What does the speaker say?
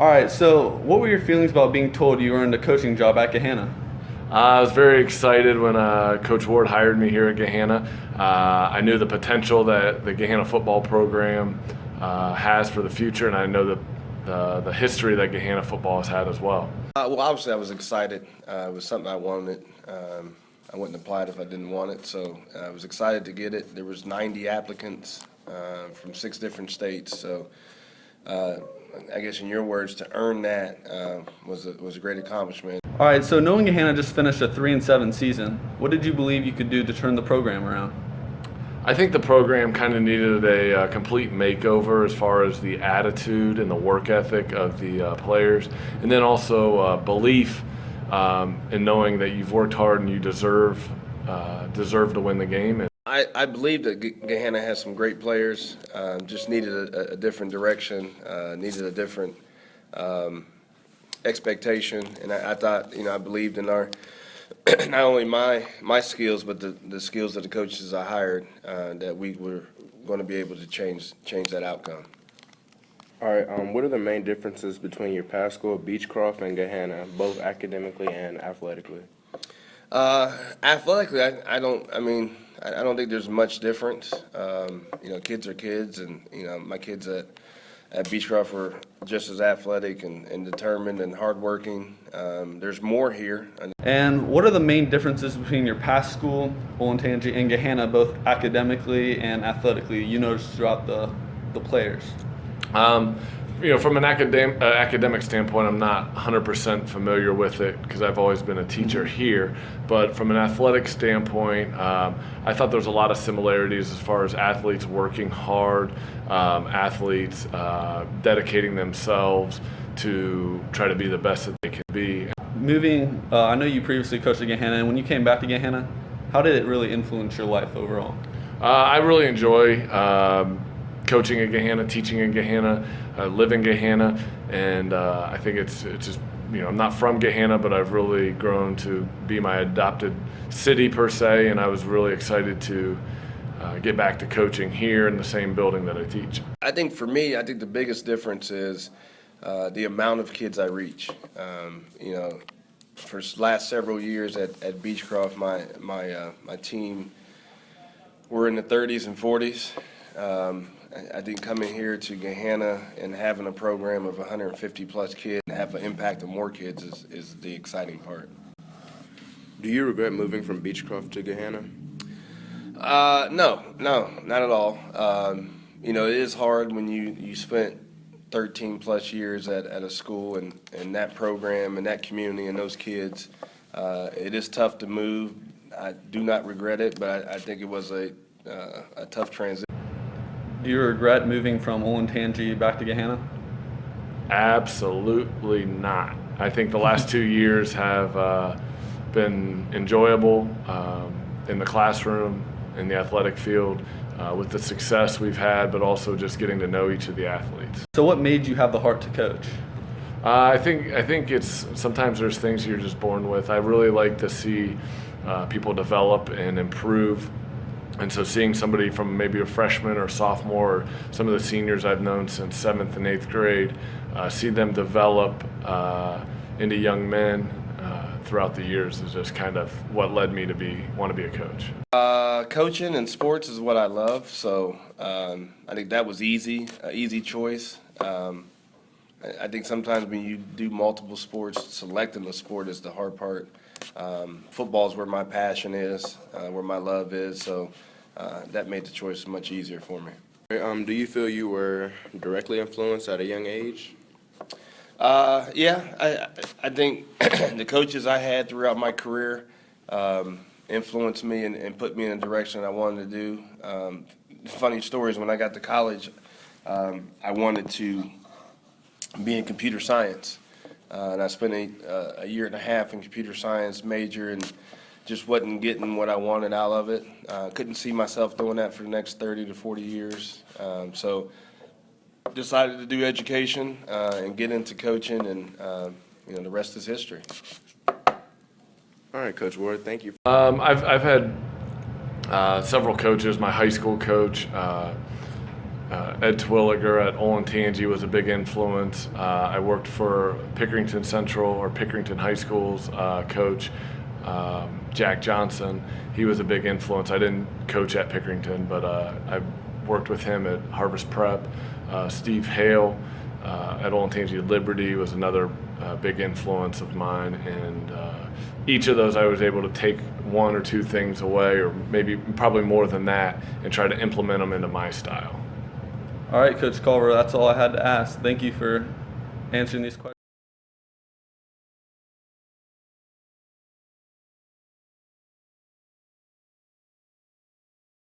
All right, so what were your feelings about being told you earned a coaching job at Gahanna? I was very excited when Coach Ward hired me here at Gahanna. I knew the potential that the Gahanna football program has for the future, and I know the history that Gahanna football has had as well. Well, obviously, I was excited. It was something I wanted. I wouldn't apply it if I didn't want it, so I was excited to get it. There was 90 applicants from 6 different states, so I guess in your words, to earn that was a great accomplishment. All right, so knowing Gahanna just finished a 3-7 season, what did you believe you could do to turn the program around? I think the program kind of needed a complete makeover as far as the attitude and the work ethic of the players, and then also belief in knowing that you've worked hard and you deserve to win the game. I believe that Gahanna has some great players, just needed a different direction, needed a different expectation, and I thought, I believed in our not only my skills, but the skills of the coaches I hired, that we were going to be able to change that outcome. All right, what are the main differences between your past school, Beechcroft, and Gahanna, both academically and athletically? Athletically, I don't think there's much difference. Kids are kids, and my kids at Beechcroft were just as athletic and determined and hardworking. There's more here. And what are the main differences between your past school, Olentangy, and Gahanna, both academically and athletically, you noticed throughout the players? From an academic standpoint, I'm not 100% familiar with it because I've always been a teacher here. But from an athletic standpoint, I thought there was a lot of similarities as far as athletes working hard, athletes dedicating themselves to try to be the best that they can be. I know you previously coached at Gahanna, and when you came back to Gahanna, how did it really influence your life overall? I really enjoy coaching at Gahanna, teaching in Gahanna, live in Gahanna, and I think it's just, I'm not from Gahanna, but I've really grown to be my adopted city per se, and I was really excited to get back to coaching here in the same building that I teach. I think for me, I think the biggest difference is the amount of kids I reach. For the last several years at Beechcroft, my team were in the 30s and 40s. I think coming here to Gahanna and having a program of 150 plus kids and have an impact on more kids is the exciting part. Do you regret moving from Beechcroft to Gahanna? No, not at all. It is hard when you spent 13 plus years at a school and that program and that community and those kids. It is tough to move. I do not regret it, but I think it was a tough transition. Do you regret moving from Olentangy back to Gahanna? Absolutely not. I think the last 2 years have been enjoyable in the classroom, in the athletic field, with the success we've had, but also just getting to know each of the athletes. So what made you have the heart to coach? I think it's sometimes there's things you're just born with. I really like to see people develop and improve. And so seeing somebody from maybe a freshman or sophomore, or some of the seniors I've known since 7th and 8th grade, see them develop into young men throughout the years is just kind of what led me to want to be a coach. Coaching and sports is what I love, so I think that was an easy choice. I think sometimes when you do multiple sports, selecting the sport is the hard part. Football is where my passion is, where my love is, so that made the choice much easier for me. Do you feel you were directly influenced at a young age? Yeah, I think the coaches I had throughout my career influenced me and put me in the direction I wanted to do. Funny stories, when I got to college, I wanted to be in computer science. And I spent a year and a half in computer science major and just wasn't getting what I wanted out of it. Couldn't see myself doing that for the next 30 to 40 years. So decided to do education and get into coaching, and the rest is history. All right, Coach Ward, thank you. I've had several coaches. My high school coach Ed Twilliger at Olentangy was a big influence. I worked for Pickerington Central or Pickerington High School's coach, Jack Johnson. He was a big influence. I didn't coach at Pickerington, but I worked with him at Harvest Prep. Steve Hale at Olentangy Liberty was another big influence of mine, and each of those I was able to take one or two things away, or maybe probably more than that, and try to implement them into my style. All right, Coach Culver, that's all I had to ask. Thank you for answering these questions.